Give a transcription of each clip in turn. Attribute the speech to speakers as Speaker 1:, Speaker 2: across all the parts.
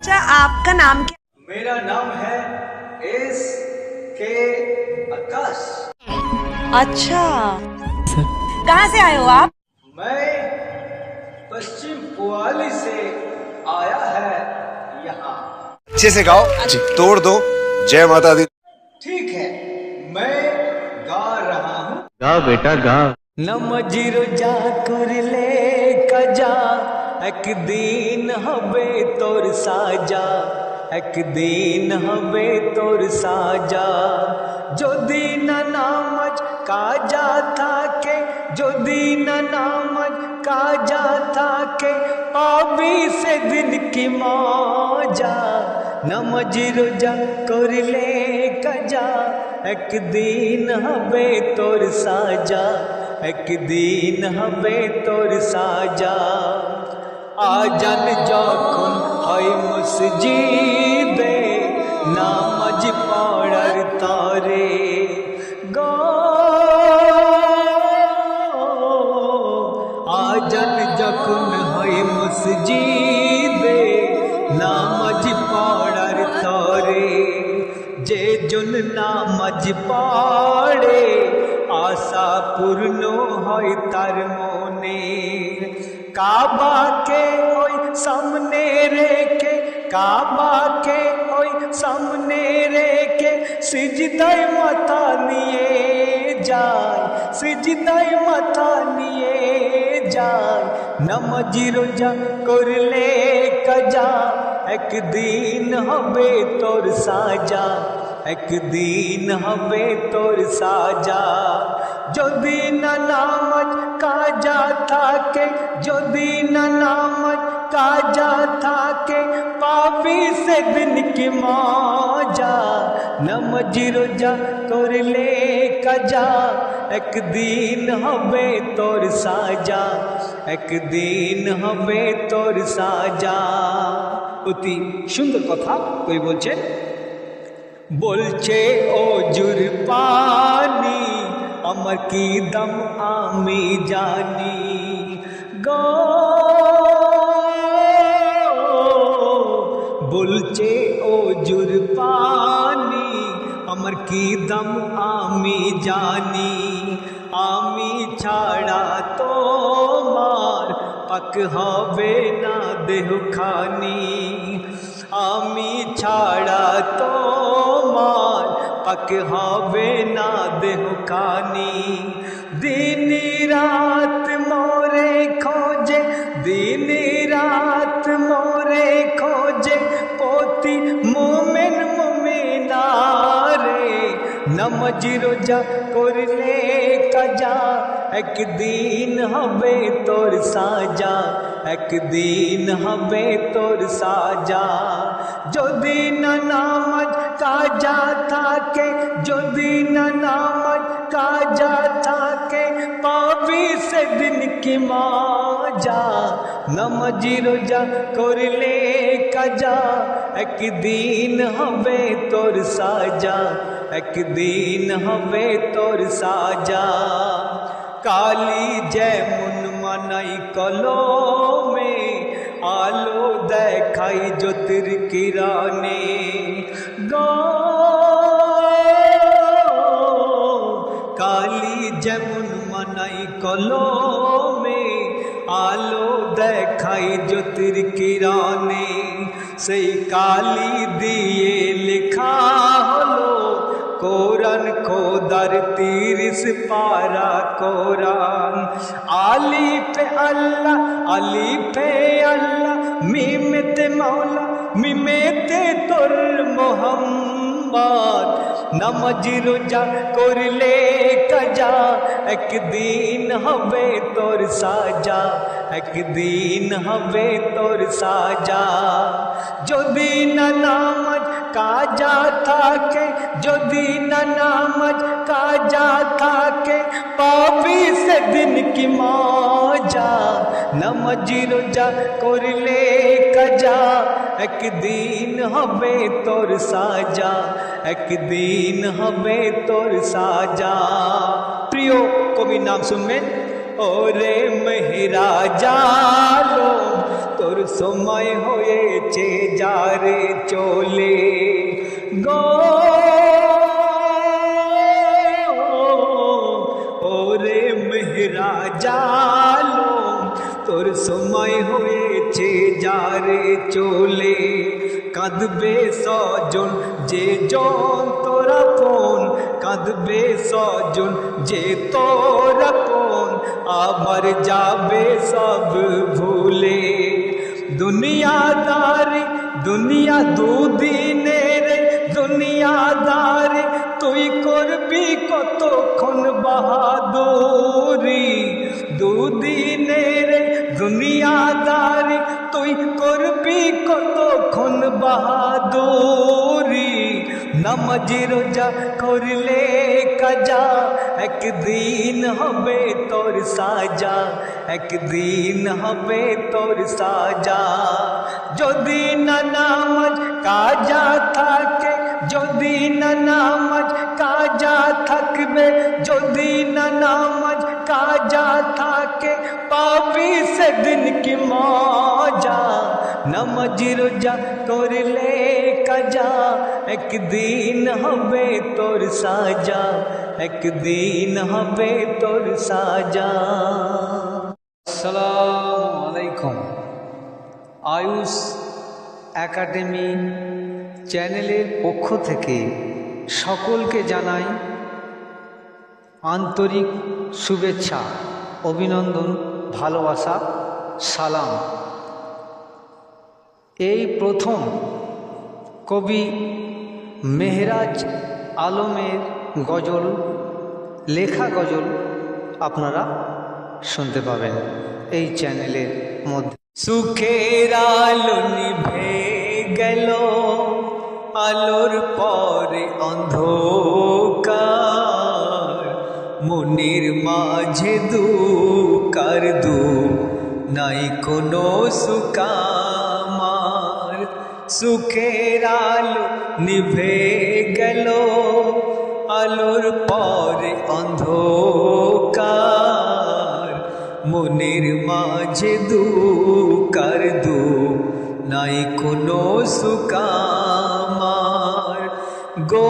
Speaker 1: अच्छा, आपका नाम क्या?
Speaker 2: मेरा नाम है एस के आकाश।
Speaker 1: अच्छा, कहाँ से आए हो आप?
Speaker 2: मैं पश्चिम पुआली से आया है यहाँ।
Speaker 3: अच्छे से गाओ, तोड़ दो। जय माता दी।
Speaker 2: ठीक है, मैं गा रहा हूँ।
Speaker 4: गा बेटा गा।
Speaker 2: नमजिरो जा कुरले कजा एक दिन हबे तोर साजा, एक दिन हबे तोर साजा। जो दिन नामज काजा थाके, जो दिन नामज काजा थाके, पाबी से दिन की मौजा। नमजिरो जा कुरले कजा एक दिन हबे तोर साजा, एक दिन हबे तोर साजा। आजन যখন হয় মসজিদে নামাজ পড়ার তরে গো, আজন যখন হয় মসজিদে নামাজ পড়ার তরে, যে জন নামাজ পড়ে আশা পূর্ণ হয় তার মনে। কাবাকে ওই সামনে রেখে, কাবাকে ওই সামনে রেখে সিজদায় মাথা নিয়ে যায়, সিজদায় মাথা নিয়ে যায়। নামাজি রোজা করলে কাজা একদিন হবে তোর সাজা, একদিন হবে তোর সাজা। যদি না নামাজ কাজা থাকে, যদি না নামাজ কাজা থাকে, পাবি সেদিন কি মজা। নামাজি রোজা করলে কাজা একদিন হবে তোর সাজা, একদিন হবে তোর সাজা। অতি সুন্দর কথা কই বলছেন, বলছে অজুর পানি আমার কি দাম আমি জানি গো, বলছে অজুর পানি আমার কি দাম আমি জানি। আমি ছাড়া তোমার পাক হবে না দেহখানি, আমি ছাড়া তোমার পাক হবে না দেহখানি। দিন রাত মোরে খোঁজে, দিন রাত মোরে খোঁজে পতি মোমেন মোমেনারে। নামাজ রোজা করলে কাজা একদিন হবে তোর সাজা, একদিন হবে তোর সাজা। যদি না নামাজ কাজা থাকে, যদি না নামাজ কাজা থাকে, পাবি সেদিন কি মজা। নামাজি রোজা করলে কাজা একদিন হবে তোর সাজা, একদিন হবে তোর সাজা। কালি যেমন মানাই কলমে, আলো দেখাই জ্যোতির কিরণে গো, কালি যেমন মানাই কলমে, আলো দেখাই জ্যোতির কিরণে। সেই কালি দিয়ে লেখা হলো কোরআন, খোদার 30 পারা কোরআন। আলিফে আল্লাহ, আলিফে আল্লাহ, মিমেতে মাওলা, মিমেতে তোর মোহাম্মদ। নামাজি রোজা করলে কাজা একদিন হবে তোর সাজা, একদিন হবে তোর সাজা। যদি না নামাজ কাজা থাকে, যদি না নামাজ কাজা থাকে, পাবি সেদিন কি মজা। নামাজি রোজা করলে কাজা একদিন হবে তোর সাজা, একদিন হবে তোর সাজা। প্রিয় কবির নাম শুনবেন, ওরে মেহরা জালো তোর তোর সময় হয়েছে যারে চলে গো ওরে মেহরা জালো তোর সময় হয়েছে যারে চলে কাঁদবে সজন যে জন তোরা পন কাঁদবে সজন যে তোরা পন আবার যাবে সব ভুলে দুনিয়াদারি দুনিয়া দুদিনের দুনিয়াদারি তুই করবি কতক্ষণ বাহাদুরি দুদিনের দুনিয়াদারি তুই করবি কতক্ষণ বাহাদুরি নামাজ রোজা করলে কাজা একদিন হবে তোর সাজা একদিন হবে তোর সাজা যদি না নামাজ কাজা থাকে যদি না নামাজ কাজা থাকবে যদি না নামাজ কাজা থাকে পাবি সেদিন কি মজা নামাজ রোজা করলে কাজা একদিন হবে তোর সাজা একদিন হবে তোর সাজা আসসালামু আলাইকুম আয়ুষ একাডেমি চ্যানেলের পক্ষ থেকে সকলকে জানাই আন্তরিক শুভেচ্ছা অভিনন্দন ভালোবাসা সালাম এই প্রথম কবি মেহরাজ আলমের গজল লেখা গজল আপনারা শুনতে পাবেন এই চ্যানেলের মধ্যে সুখের আলো নিভে গেল আলোর পরে অন্ধকার মনের মাঝে দুকার নাই কোনো সুকামার সুখের আলো নিভে গেল আলোর পরে অন্ধকার মনের মাঝে দুকার নাই কোনো সুকামার গো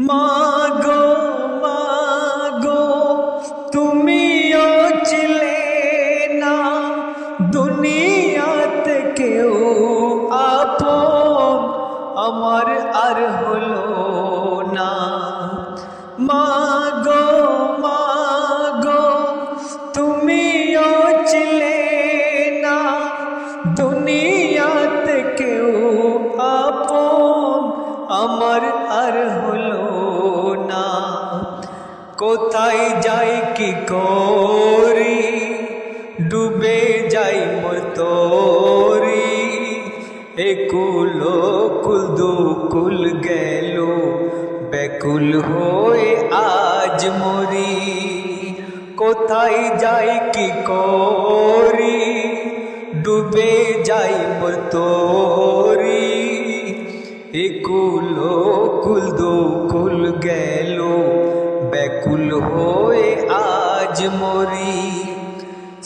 Speaker 2: মাগো মাগো তুমিও ছিলে না দুনিয়াতে কেউ আপন আমার আর হলো না মাগো মাগো তুমিও ছিলে না দুনিয়াতে কেউ আপন আমার আর হলো না কোথায় যাই কি করি ডুবে যাই মোর তোরি একুল কুল দুকুল গেল ব্যাকুল হয়ে আজ মরি কোথায় যাই কি করি ডুবে যাই মোর তোরি একুল কুল দুকুল গেল ব্যাকুল হয়ে আজ মরি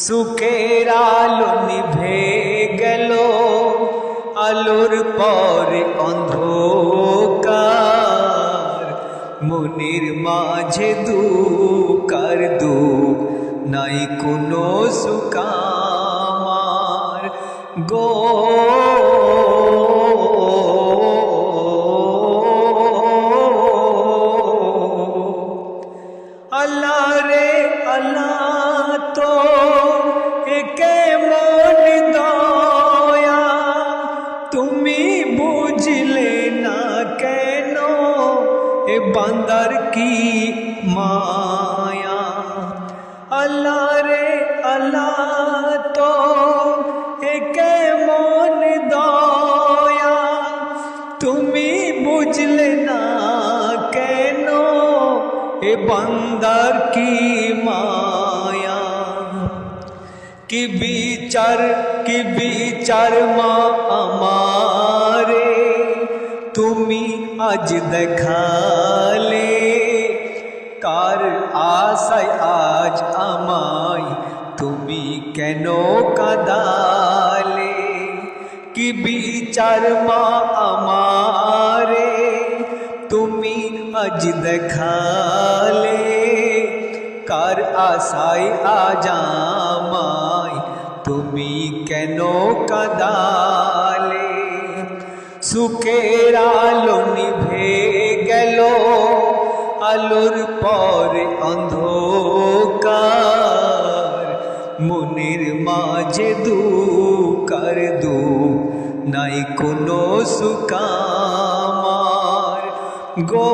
Speaker 2: সুখের আলো নিভে গেল আলোর পরে অন্ধকার মনের মাঝে দুকার নাই কোনো সুকামার গো আল্লাহ রে আল্লাহ তো একে মন দয়া তুমি বুঝলে না কেন এ বান্দার কি মায়া আল্লাহ রে আল্লাহ তো একে মন দয়া তুমি বুঝলে না কেন এ বান্দার কি মায়া কি বিচার মা আমারে তুমি আজ দেখালে কার আশায় আজ আমায় তুমি কেন কাঁদালে? কি বিচার মা আমারে তুমি আজ দেখালে? কার আশায় আজ আমায় তুমি কেন কাঁদালে? সুখের আলো নিভে গেল, আলোর পরে অন্ধকার, মনের মাঝে দুকার দুঃখ নাই কোনো সুখ আমার গো।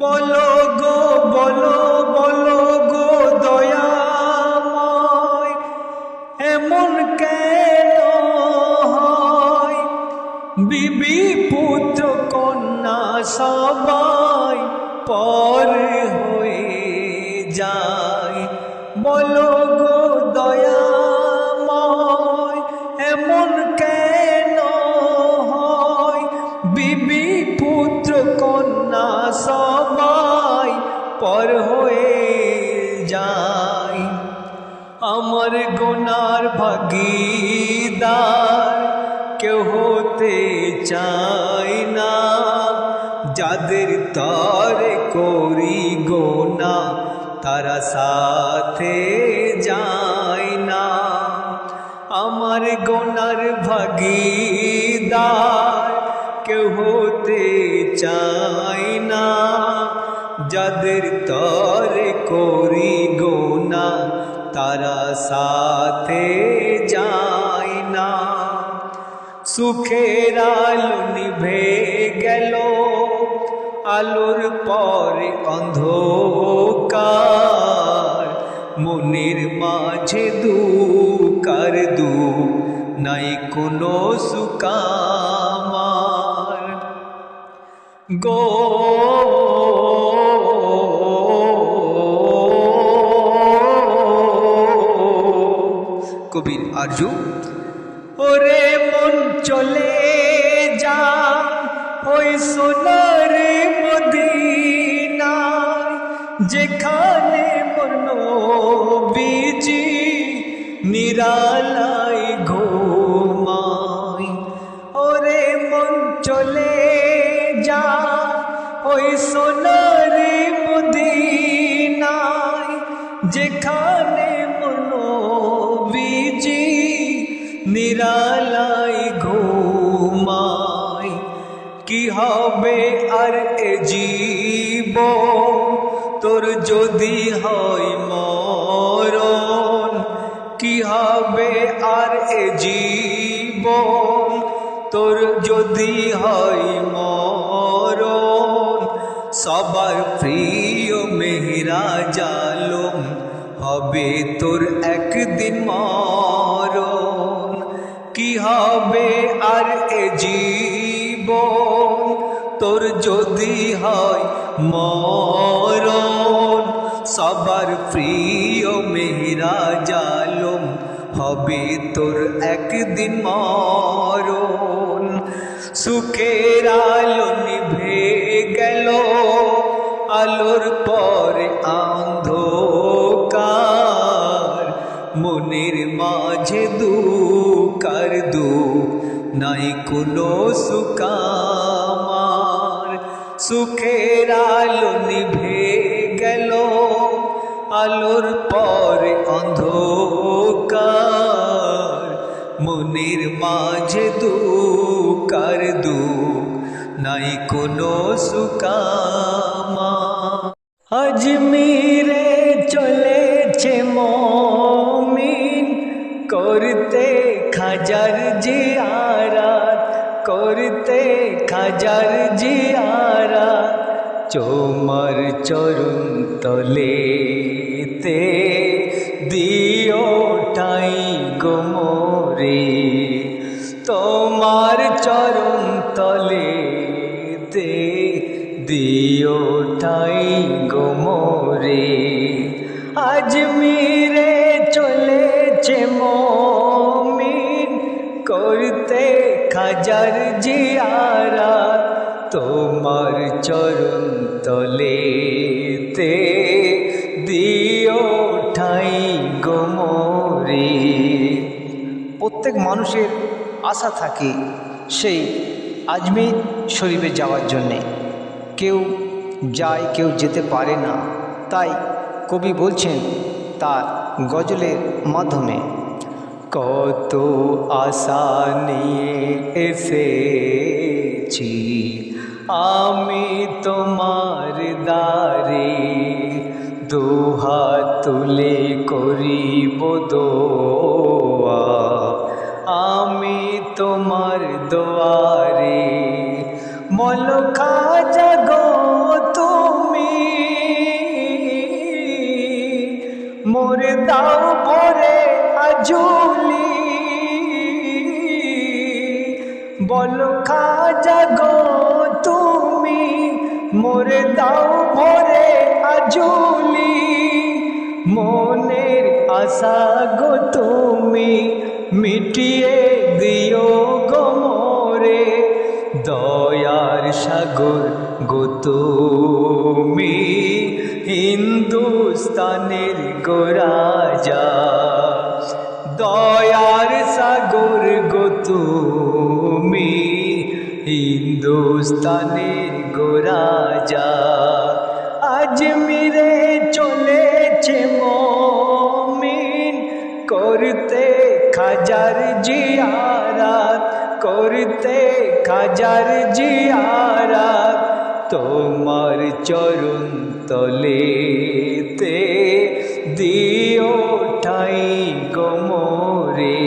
Speaker 2: বলো গো বলো বলো গো দয়াময়, এমন কেন হয়? বিবি পুত্র কন্যা সবাই পর হয়ে যায়। বলো গো দয়াময়, এমন কেন হয়? বিবি পুত্র কন্যা সবাই পর হয়ে যায়। আমার গুনার ভাগীদার কেউ হতে চায় না, যাদের তরে করি গোনা তারা সাথে যায় না। আমার গুনার ভাগীদার কেউ হতে চায় না, যাদের তরে করি গোনা তারা সাথে যায় না। সুখের আলো নিভে গেল, আলোর পরে অন্ধকার, মনের মাঝে দুকার দুঃখ নাই কোনো সুখ আমার গো। কবির আরজু। ওরে মন চলে যা ওই সোনার মদিনায়, যেখানে মোর নবীজি নিরালায় ঘুমায়। ওরে মন চলে যা ওই সোনার মদিনায়, যেখানে মোর নবীজি নিরালায় ঘুমায়। কি হবে আর এ জীবন তোর যদি হয় মরণ? কি হবে আর এ জীবন তোর যদি হয় মরণ? সবার প্রিয় মেহরাজ আলম হবে তোর একদিন মরণ। কি হবে আর এ জীবন তোর যদি হয় মরণ? সবার প্রিয় মেহরাজ আলম হবে তোর একদিন মরণ। সুখের আলো নিভে গেল, আলোর পরে অন্ধকার, মনের মাঝে দুকার দুঃখ নাই কোনো সুখ আমার। সুখের আলো নিভে গেল, আলোর পরে অন্ধকার, মনের মাঝে দুকার দুঃখ নাই কোনো সুখ আমার। আজমিরে চলেছে মমিন করতে খাজার জিয়ারত, করতে খাজার জিয়ারত। তোমার চরণ তলেতে দিও ঠাই গো মোরে, তোমার চরণ তলেতে দিও ঠাই গো মোরে। আজমিরে চলেছে মমিন
Speaker 4: করতে খাজার জিয়ারাত তোমার চরণ তলেতে দিও ঠাই গো মোরে। প্রত্যেক মানুষের আশা থাকে সেই আজমির শরীফে যাওয়ার জন্যে। কেউ যায়, কেউ যেতে পারে না। তাই কবি বলছেন তার গজলের মাধ্যমে, কত আশা নিয়ে এসেছি আমি তোমার দ্বারে, দুহাত তুলে করিব দোয়া আমি তোমার দুয়ারে। বলো খাজা গো তুমি মোরে দাও ভরে আজুলি, বলো খাজা গো তুমি মোরে দাও ভরে আজুলি। মনের আশা গো তুমি মিটিয়ে দিও গো মোরে, দয়ার সাগর গো তুমি হিন্দুস্তানের গো রাজা, দয়ার সাগর গো তুমি হিন্দুস্তানের গো রাজা। আজমিরে চলেছে মুমিন করতে খাজার জিয়ারাত, করতে খাজার জিয়ারাত তোমার চরণ তলেতে দিও ঠাই গো মোরে,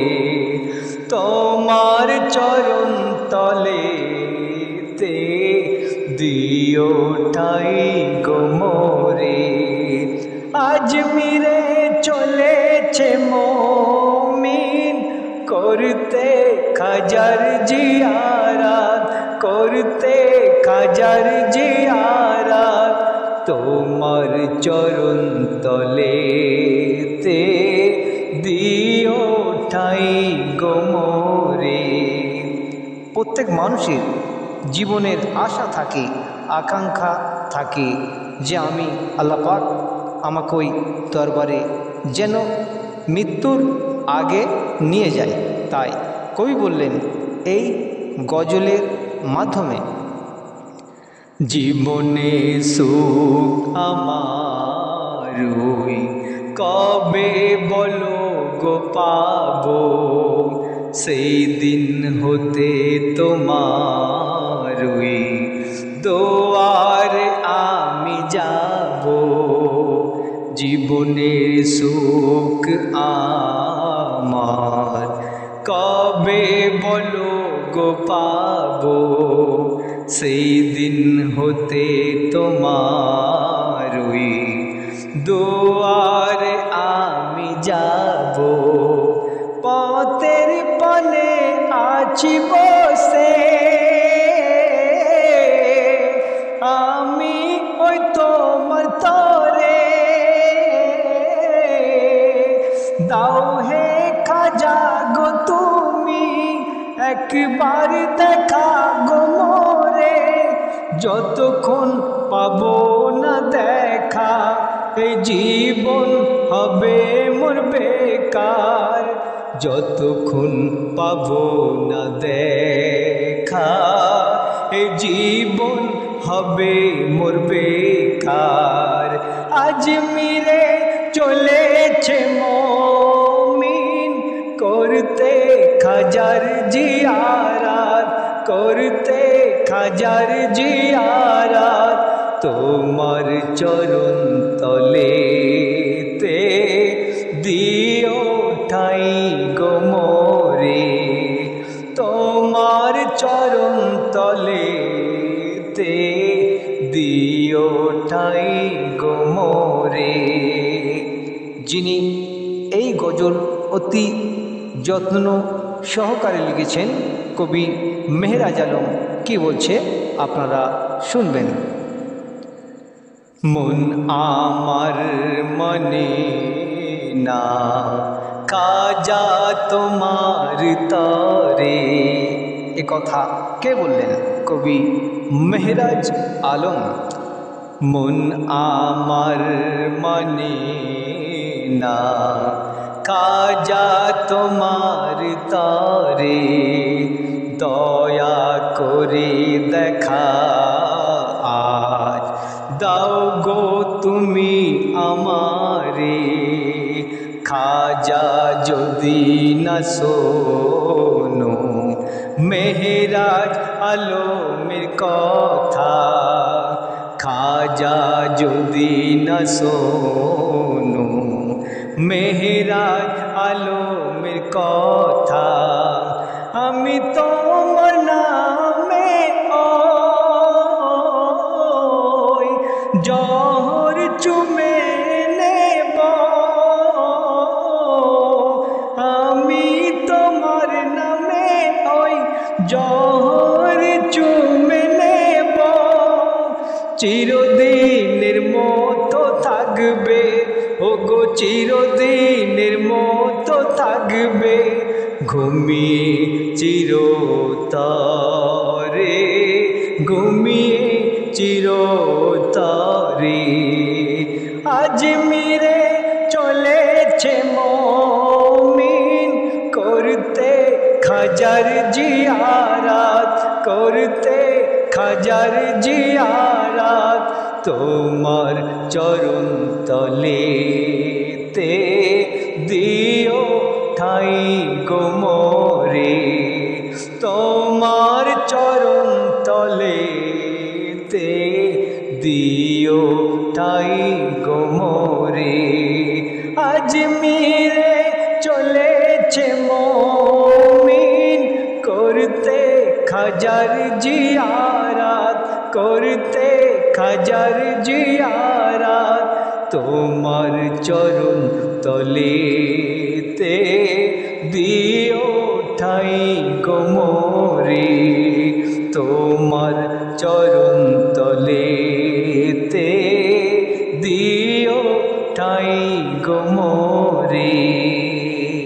Speaker 4: তোমার চরণ তলেতে দিও ঠাই গো মোরে। আজমিরে চলেছে মুমিন করতে খাজার জিয়ারাত, করতে খাজার জিয়ারাত তোমার চরণ তলেতে দিও ঠাই গো মোরে। প্রত্যেক মানুষের জীবনের আশা থাকে, আকাঙ্ক্ষা থাকে যে আমি আল্লাহ পাক আমাকে ওই দরবারে যেন মৃত্যুর আগে নিয়ে যায়। তাই কবি বললেন এই গজলের মাধ্যমে, জীবনে সুখ আমার কবে বলো গো পাবো, সেই দিন হতে তোমার দুয়ারে আমি যাব। জীবনের সুখ আমার কবে বলো গো পাবো, সেই দিন হতে তোমার দুয়ারে আমি যাব। পথের পানে আছি বসে আমি ওই তোমার তরে, দাও হে খাজা গো তুমি একবার দেখা গো মোরে, যতক্ষণ পাবো না দেখা এই জীবন হবে মোর বেকার, যতক্ষণ পাবো না দেখা এই জীবন হবে মোর বেকার। আজমিরে চলেছে মুমিন করতে খাজার জিয়ারাত, করতে খাজার জিয়ারাত তোমার চরণ তলেতে দিও ঠাই গো মোরে, তোমার চরণ তলেতে দিও ঠাই গো মোরে। যিনি এই গজল অতি যত্ন সহকারে লিখেছেন কবি মেহরাজ আলম কি বলছে আপনারা শুনবেন। মন আমার মানে না খাজা তোমার তরে। এ কথা কে বললেন? কবি মেহরাজ আলম। মন আমার মানে না খাজা তোমার তরে, দয়া করে দেখা আজ দাও গো তুমি আমারে। খাজা যদি না শোনো মেহরাজ আলমের কথা, খাজা যদি না শোনো মেহরাজ আলমের কথা, আমি তোমার নামে ওই জহর চুমে নেব, আমি তোমার নামে ওই জহর চুমে নেব। চিরদিনের মতো থাকবে ওগো, চিরদিনের মতো থাকবে ঘুমিয়ে চিরতরে, ঘুমিয়ে চিরতরে। আজমিরে চলেছে মুমিন করতে খাজার জিয়ারাত, করতে খাজার জিয়ারাত। তোমার চরণ তলেতে দিও ঠাই গো মোরে, তোমার চরণ তলেতে দিও ঠাই গো মোরে। আজমিরে চলেছে মুমিন করতে খাজার জিয়ারাত, করতে খাজার জিয়ারাত। তোমার চরণ তলেতে দিও ঠাই গো মোরে, তোমার চরণ তলেতে দিও ঠাই গো মোরে।